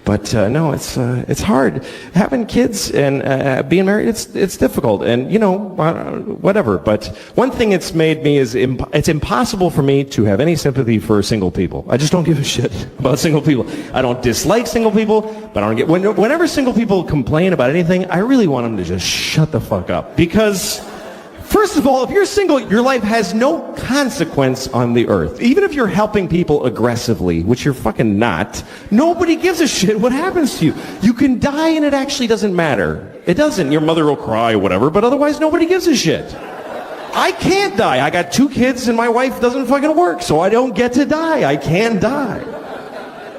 But no, it's hard. Having kids and being married, it's difficult. And, whatever. But one thing it's made me is it's impossible for me to have any sympathy for single people. I just don't give a shit about single people. I don't dislike single people, but I don't get... Whenever single people complain about anything, I really want them to just shut the fuck up. Because... First of all, if you're single, your life has no consequence on the earth. Even if you're helping people aggressively, which you're fucking not, nobody gives a shit what happens to you. You can die and it actually doesn't matter. It doesn't. Your mother will cry, whatever, but otherwise nobody gives a shit. I can't die. I got 2 kids and my wife doesn't fucking work, so I don't get to die. I can't die.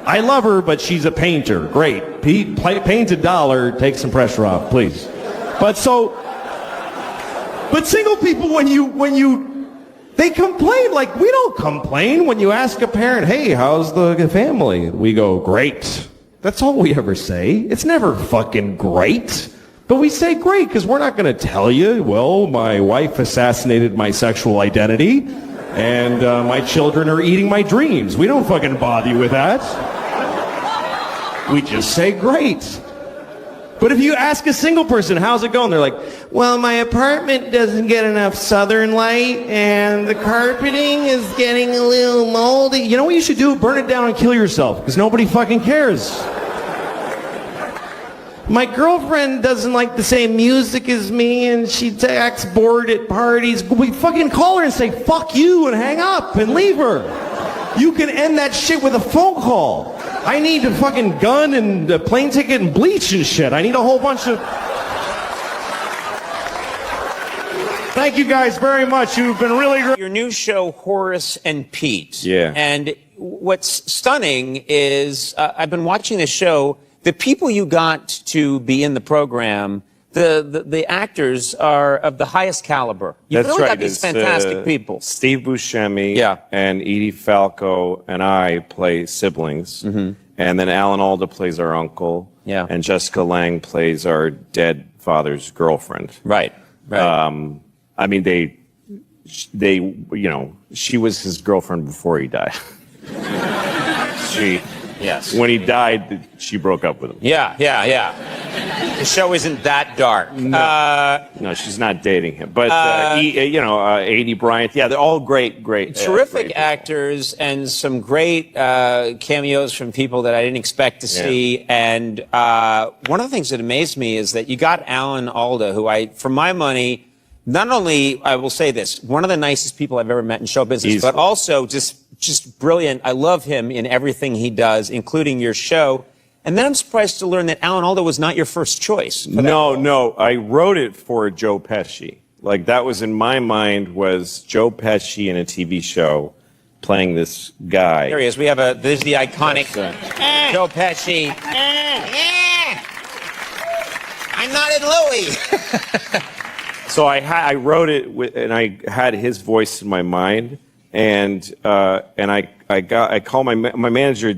I love her, but she's a painter. Great. Paint $1, take some pressure off, please. But single people, they complain like we don't complain. When you ask a parent, hey, how's the family? We go, great. That's all we ever say. It's never fucking great. But we say great because we're not going to tell you, well, my wife assassinated my sexual identity and my children are eating my dreams. We don't fucking bother you with that. We just say great. But if you ask a single person, how's it going? They're like, well, my apartment doesn't get enough southern light, and the carpeting is getting a little moldy. You know what you should do? Burn it down and kill yourself, because nobody fucking cares. My girlfriend doesn't like the same music as me, and she acts bored at parties. We fucking call her and say, fuck you, and hang up, and leave her. You can end that shit with a phone call. I need a fucking gun and a plane ticket and bleach and shit. I need a whole bunch of... Thank you guys very much. You've been really great. Your new show, Horace and Pete. Yeah. And what's stunning is I've been watching this show. The people you got to be in the program, the actors are of the highest caliber. You've really got these fantastic people. Steve Buscemi and Edie Falco and I play siblings. Mm-hmm. And then Alan Alda plays our uncle. Yeah. And Jessica Lange plays our dead father's girlfriend. Right. I mean, they, she was his girlfriend before he died. Yes. When he died, she broke up with him. Yeah. The show isn't that dark. No, she's not dating him. But, A.D. Bryant, they're all great. Terrific great actors and some great cameos from people that I didn't expect to see. And one of the things that amazed me is that you got Alan Alda, who for my money, not only, I will say this, one of the nicest people I've ever met in show business, but also just brilliant. I love him in everything he does, including your show. And then I'm surprised to learn that Alan Alda was not your first choice. No. I wrote it for Joe Pesci. Like, that was in my mind was Joe Pesci in a TV show playing this guy. There he is. There's the iconic Joe Pesci. I'm not in Louis. So I wrote it and I had his voice in my mind, and I call my manager,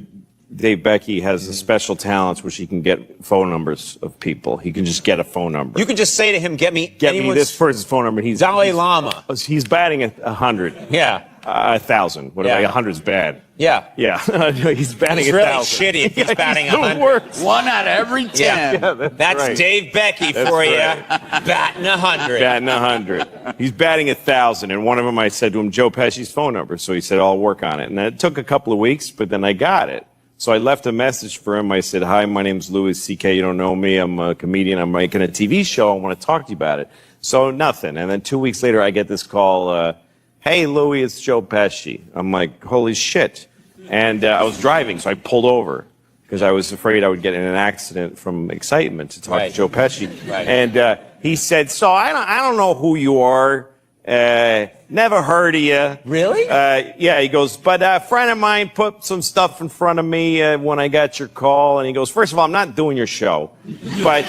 Dave Becky, has a special talents where he can get phone numbers of people. He can just get a phone number. You can just say to him, get me this person's phone number. Dalai Lama. He's batting 100. Yeah. 1,000. Whatever. 100's bad. Yeah. He's batting 1,000. He's really shitty if he's batting 100. Worst. 1 out of every 10. Yeah, that's right. Dave Becky for you. Batting 100. Batting 100. He's batting 1,000. And one of them, I said to him, Joe Pesci's phone number. So he said, I'll work on it. And it took a couple of weeks, but then I got it. So I left a message for him. I said, hi, my name's Louis C.K. You don't know me. I'm a comedian. I'm making a TV show. I want to talk to you about it. So nothing. And then 2 weeks later, I get this call, hey, Louis, it's Joe Pesci. I'm like, holy shit. And I was driving, so I pulled over because I was afraid I would get in an accident from excitement to talk to Joe Pesci. Right. And he said, so I don't know who you are. Never heard of you. Really? Yeah, he goes, but a friend of mine put some stuff in front of me when I got your call. And he goes, first of all, I'm not doing your show. But,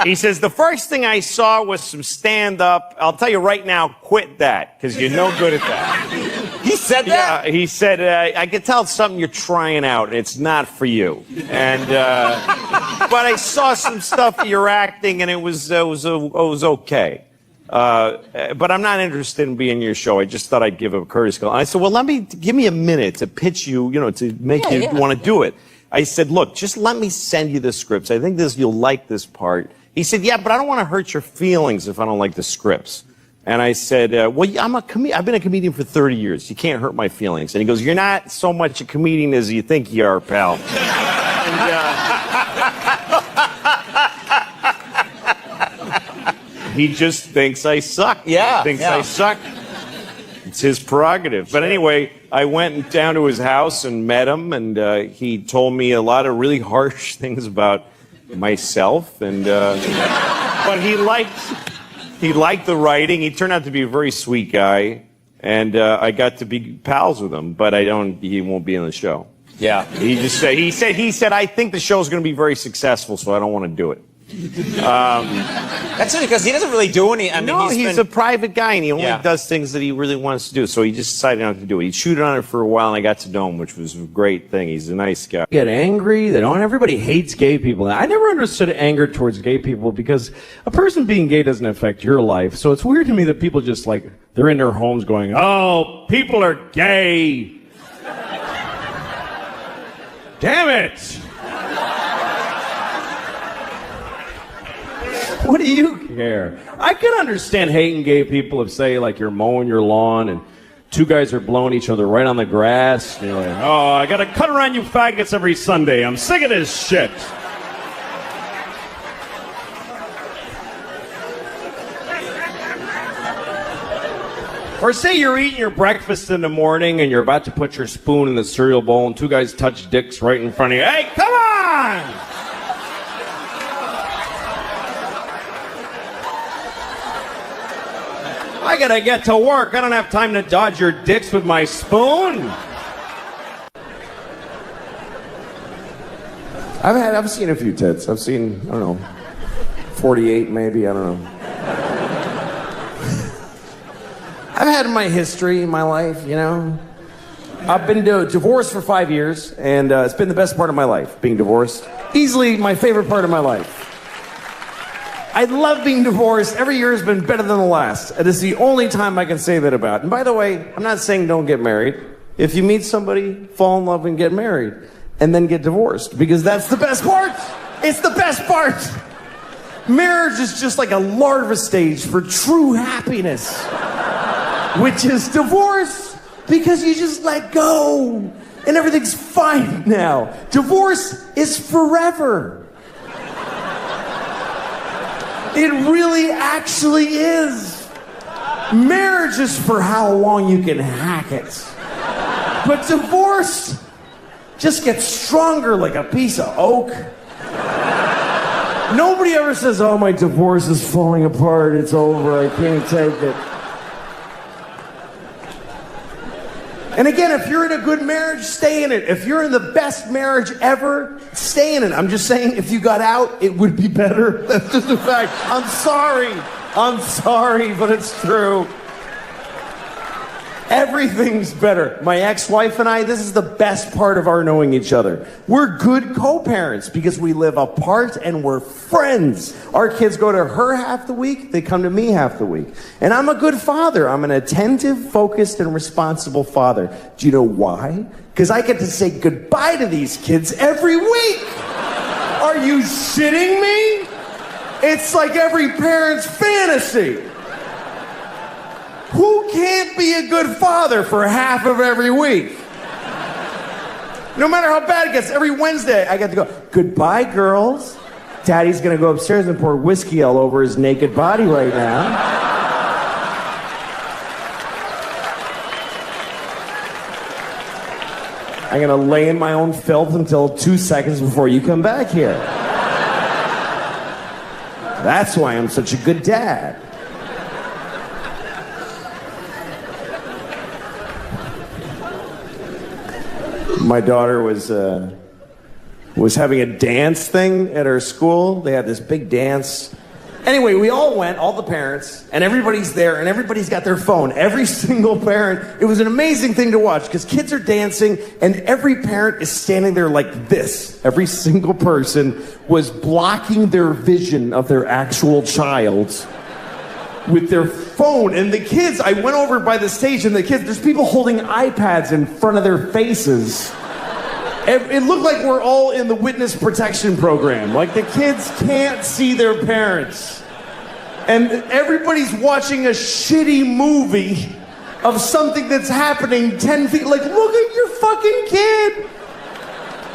he says, the first thing I saw was some stand-up. I'll tell you right now, quit that, because you're no good at that. He said that? Yeah, he said, I can tell it's something you're trying out, and it's not for you. And, but I saw some stuff you're acting, and it was okay. but I'm not interested in being your show. I just thought I'd give a courtesy call. And I said, well, give me a minute to pitch you, to make you want to do it. I said, look, just let me send you the scripts. I think you'll like this part. He said, yeah, but I don't want to hurt your feelings if I don't like the scripts. And I said, well, I've been a comedian for 30 years. You can't hurt my feelings. And he goes, you're not so much a comedian as you think you are, pal. He just thinks I suck. Yeah. He thinks I suck. It's his prerogative. But anyway, I went down to his house and met him, and he told me a lot of really harsh things about myself. And but he liked the writing. He turned out to be a very sweet guy, and I got to be pals with him. But he won't be in the show. Yeah. He said, I think the show's going to be very successful, so I don't want to do it. That's it, because he doesn't really do any. I mean, he's a private guy, and he only Yeah. does things that he really wants to do. So he just decided not to do it. He chewed on it for a while, and I got to know him, which was a great thing. He's a nice guy. Get angry. Everybody hates gay people. I never understood anger towards gay people because a person being gay doesn't affect your life. So it's weird to me that people just they're in their homes going, oh, people are gay. Damn it. What do you care? I can understand hating gay people if, say, you're mowing your lawn and two guys are blowing each other right on the grass. And you're like, oh, I gotta cut around you faggots every Sunday. I'm sick of this shit. Or say you're eating your breakfast in the morning and you're about to put your spoon in the cereal bowl and two guys touch dicks right in front of you. Hey, come on! I gotta get to work. I don't have time to dodge your dicks with my spoon. I've seen a few tits. I've seen, 48 maybe, I don't know. I've had my history in my life, I've been divorced for 5 years, and it's been the best part of my life, being divorced. Easily my favorite part of my life. I love being divorced. Every year has been better than the last. It is the only time I can say that about. And by the way, I'm not saying don't get married. If you meet somebody, fall in love and get married, and then get divorced, because that's the best part. It's the best part. Marriage is just like a larva stage for true happiness, which is divorce, because you just let go and everything's fine now. Divorce is forever. It really actually is. Marriage is for how long you can hack it. But divorce just gets stronger like a piece of oak. Nobody ever says, oh, my divorce is falling apart, it's over, I can't take it. And again, if you're in a good marriage, stay in it. If you're in the best marriage ever, stay in it. I'm just saying, if you got out, it would be better. That's just a fact. I'm sorry, but it's true. Everything's better. My ex-wife and I, this is the best part of our knowing each other. We're good co-parents because we live apart and we're friends. Our kids go to her half the week, they come to me half the week. And I'm a good father. I'm an attentive, focused, and responsible father. Do you know why? Because I get to say goodbye to these kids every week. Are you shitting me? It's like every parent's fantasy. Who can't be a good father for half of every week? No matter how bad it gets, every Wednesday I get to go, goodbye, girls. Daddy's gonna go upstairs and pour whiskey all over his naked body right now. I'm gonna lay in my own filth until 2 seconds before you come back here. That's why I'm such a good dad. My daughter was having a dance thing at her school. They had this big dance. Anyway, we all went, all the parents, and everybody's there, and everybody's got their phone. Every single parent. It was an amazing thing to watch, because kids are dancing, and every parent is standing there like this. Every single person was blocking their vision of their actual child with their phone. And the kids, I went over by the stage, and the kids, there's people holding iPads in front of their faces. It looked like we're all in the witness protection program. Like the kids can't see their parents. And everybody's watching a shitty movie of something that's happening 10 feet. Like, look at your fucking kid.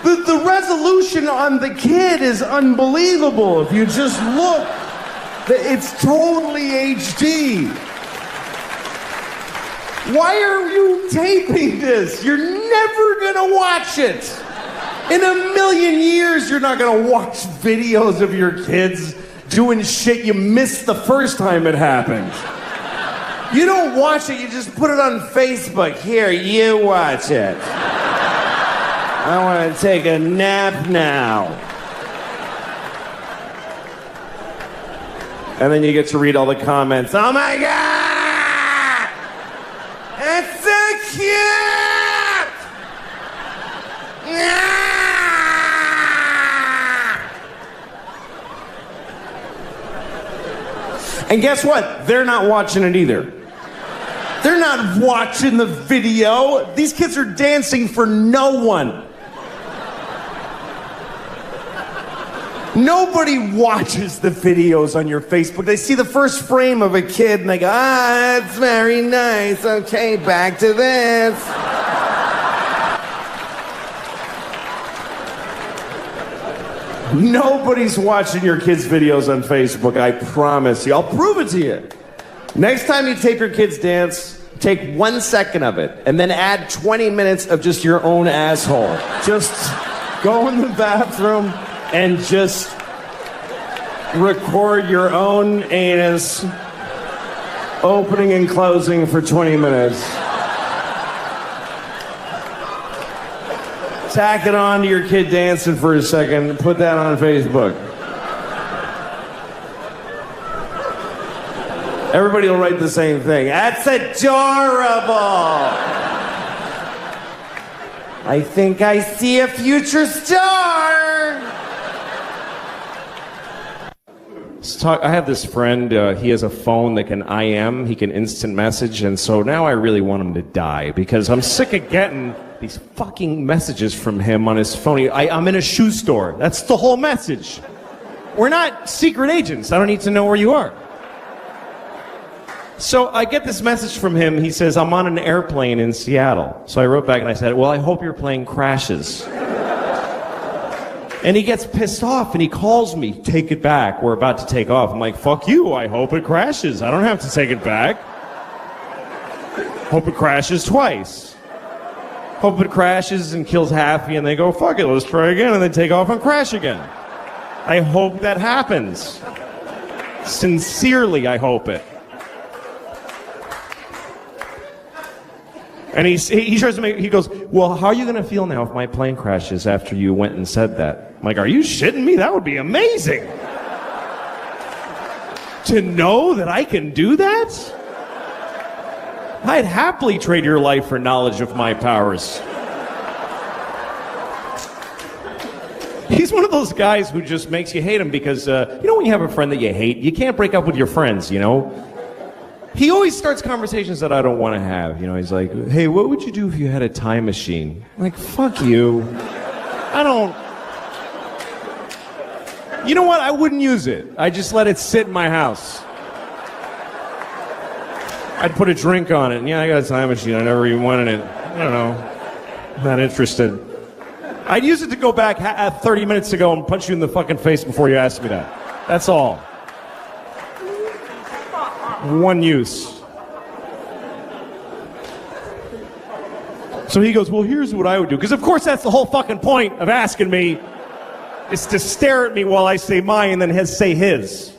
The resolution on the kid is unbelievable. If you just look, it's totally HD. Why are you taping this? You're never gonna watch it. In a million years, you're not gonna watch videos of your kids doing shit you missed the first time it happened. You don't watch it, you just put it on Facebook. Here, you watch it. I want to take a nap now. And then you get to read all the comments. Oh my God! It's so cute! Yeah! And guess what? They're not watching it either. They're not watching the video. These kids are dancing for no one. Nobody watches the videos on your Facebook. They see the first frame of a kid and they go, ah, that's very nice. Okay, back to this. Nobody's watching your kids' videos on Facebook, I promise you. I'll prove it to you. Next time you tape your kids dance, take 1 second of it and then add 20 minutes of just your own asshole. Just go in the bathroom and just record your own anus opening and closing for 20 minutes. Tack it on to your kid dancing for a second and put that on Facebook. Everybody will write the same thing. That's adorable. I think I see a future star. I have this friend, he has a phone that can IM, he can instant message, and so now I really want him to die because I'm sick of getting these fucking messages from him on his phone. I'm in a shoe store. That's the whole message. We're not secret agents. I don't need to know where you are. So I get this message from him. He says, I'm on an airplane in Seattle. So I wrote back and I said, well, I hope your plane crashes. And he gets pissed off and he calls me, take it back. We're about to take off. I'm like, fuck you. I hope it crashes. I don't have to take it back. Hope it crashes twice. Hope it crashes and kills Happy and they go, fuck it, let's try again. And they take off and crash again. I hope that happens. Sincerely, I hope it. And he tries to he goes, well, how are you going to feel now if my plane crashes after you went and said that? I'm like, are you shitting me? That would be amazing. To know that I can do that? I'd happily trade your life for knowledge of my powers. He's one of those guys who just makes you hate him because, you know when you have a friend that you hate, you can't break up with your friends, you know? He always starts conversations that I don't want to have. You know, he's like, hey, what would you do if you had a time machine? I'm like, fuck you. You know what? I wouldn't use it. I just let it sit in my house. I'd put a drink on it. And yeah, I got a time machine. I never even wanted it. I don't know. Not interested. I'd use it to go back 30 minutes ago and punch you in the fucking face before you asked me that. That's all. One use. So he goes, well, here's what I would do. Because of course that's the whole fucking point of asking me, is to stare at me while I say mine and then say his.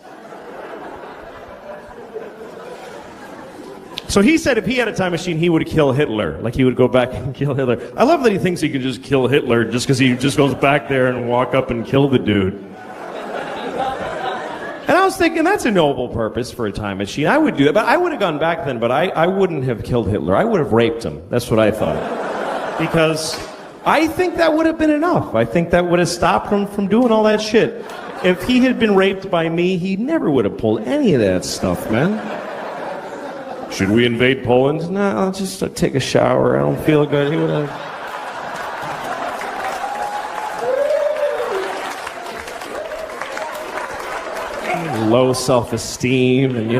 So he said if he had a time machine, he would kill Hitler. Like he would go back and kill Hitler. I love that he thinks he can just kill Hitler just because he just goes back there and walk up and kill the dude. And I was thinking, that's a noble purpose for a time machine. I would do that, but I would have gone back then, but I wouldn't have killed Hitler. I would have raped him. That's what I thought. Because I think that would have been enough. I think that would have stopped him from doing all that shit. If he had been raped by me, he never would have pulled any of that stuff, man. Should we invade Poland? No, I'll just take a shower. I don't feel good. He would have... Low self-esteem and,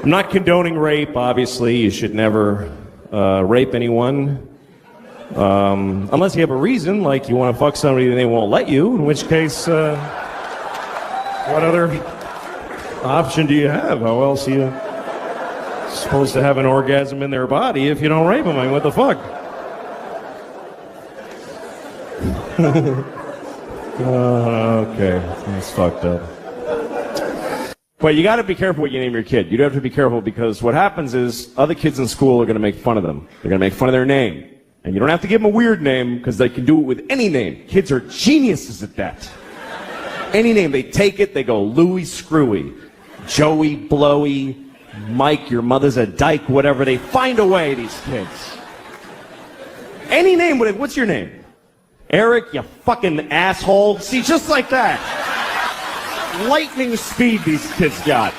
I'm not condoning rape, obviously. You should never rape anyone. Unless you have a reason, like you want to fuck somebody and they won't let you, in which case, what other option do you have? How else are you supposed to have an orgasm in their body if you don't rape them? I mean, what the fuck? Okay, that's fucked up. But you got to be careful what you name your kid. You do have to be careful because what happens is other kids in school are going to make fun of them. They're going to make fun of their name. And you don't have to give them a weird name because they can do it with any name. Kids are geniuses at that. Any name, they take it, they go Louie Screwy, Joey Blowy, Mike, your mother's a dyke, whatever. They find a way, these kids. Any name, what's your name? Eric, you fucking asshole. See, just like that. Lightning speed these kids got.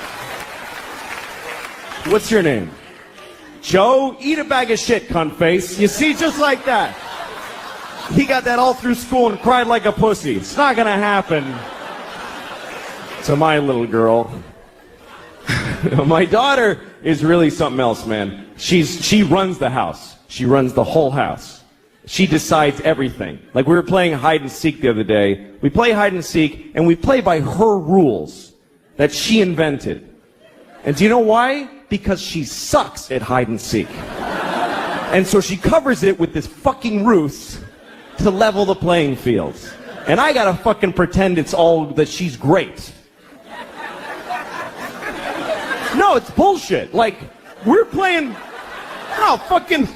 What's your name? Joe, eat a bag of shit, cunt face. You see, just like that. He got that all through school and cried like a pussy. It's not gonna happen to my little girl. My daughter is really something else, man. She runs the house. She runs the whole house. She decides everything. Like we were playing hide and seek the other day. We play hide and seek, and we play by her rules that she invented. And do you know why? Because she sucks at hide and seek. And so she covers it with this fucking ruse to level the playing field. And I gotta fucking pretend it's all that she's great. No, it's bullshit. Like, we're playing... No, fucking...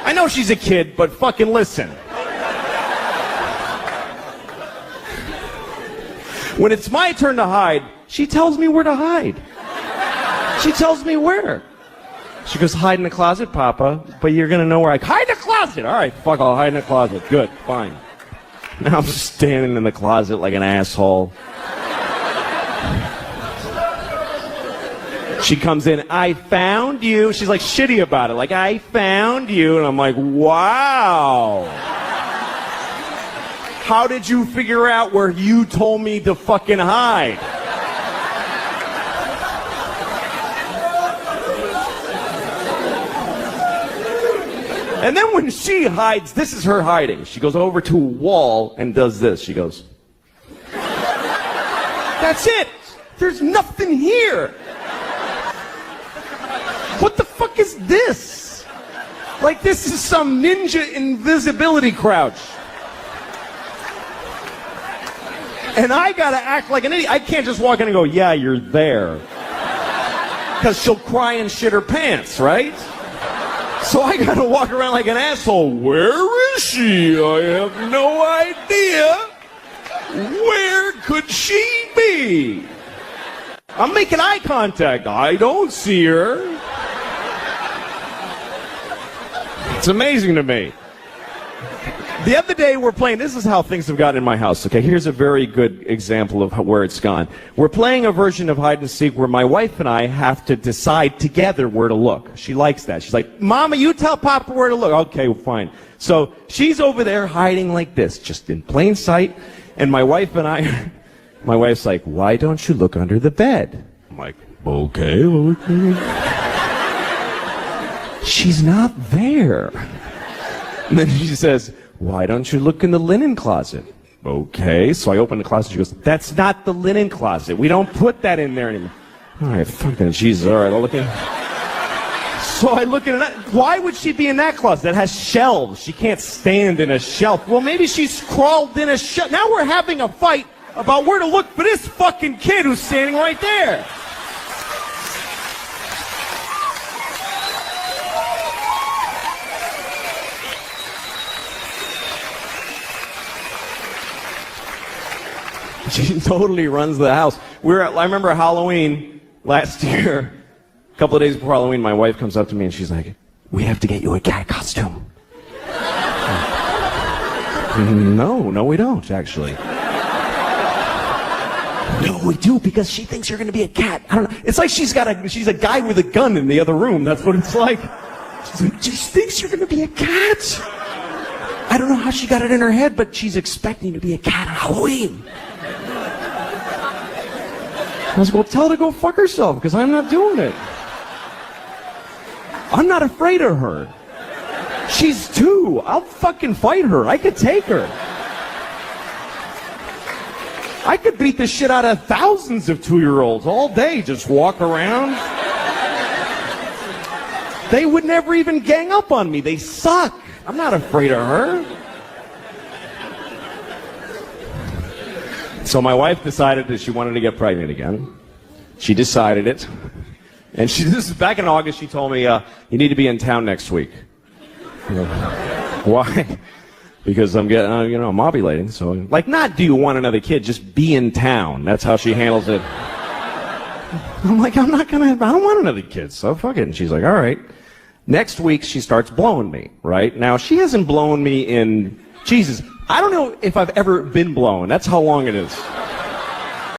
I know she's a kid, but fucking listen. When it's my turn to hide, she tells me where to hide. She tells me where. She goes, hide in the closet, Papa, but you're gonna know where I... Hide in the closet! All right, fuck, I'll hide in the closet. Good, fine. Now I'm just standing in the closet like an asshole. She comes in, I found you. She's like shitty about it, like, I found you. And I'm like, wow. How did you figure out where you told me to fucking hide? And then when she hides, this is her hiding. She goes over to a wall and does this. She goes, that's it. There's nothing here. What the fuck is this? Like this is some ninja invisibility crouch. And I gotta act like an idiot. I can't just walk in and go, yeah, you're there. Because she'll cry and shit her pants, right? So I gotta walk around like an asshole. Where is she? I have no idea. Where could she be? I'm making eye contact. I don't see her. It's amazing to me. The other day we're playing, this is how things have gotten in my house, okay? Here's a very good example of where it's gone. We're playing a version of hide and seek where my wife and I have to decide together where to look. She likes that. She's like, Mama, you tell Papa where to look. Okay, well, fine. So she's over there hiding like this, just in plain sight. And my wife and I, my wife's like, why don't you look under the bed? I'm like, okay. She's not there. And then she says, why don't you look in the linen closet? Okay. So I open the closet. She goes, that's not the linen closet. We don't put that in there anymore. All right, fuck that. Jesus. All right, I'll look in. So I look in that. Why would she be in that closet? That has shelves. She can't stand in a shelf. Well, maybe she's crawled in a shelf. Now we're having a fight about where to look for this fucking kid who's standing right there. She totally runs the house. I remember Halloween last year, a couple of days before Halloween, my wife comes up to me and she's like, we have to get you a cat costume. No, we don't, actually. No, we do, because she thinks you're going to be a cat. I don't know. It's like she's a guy with a gun in the other room. That's what it's like. She's like, she thinks you're going to be a cat. I don't know how she got it in her head, but she's expecting to be a cat on Halloween. I was like, well, tell her to go fuck herself, because I'm not doing it. I'm not afraid of her. She's 2. I'll fucking fight her. I could take her. I could beat the shit out of thousands of 2-year-olds all day, just walk around. They would never even gang up on me. They suck. I'm not afraid of her. So my wife decided that she wanted to get pregnant again. She decided it. And this is back in August, she told me, you need to be in town next week. Why? Because I'm getting, I'm ovulating. So, like, not do you want another kid, just be in town. That's how she handles it. I'm like, I don't want another kid, so fuck it. And she's like, all right. Next week, she starts blowing me, right? Now, she hasn't blown me in, Jesus, I don't know if I've ever been blown. That's how long it is.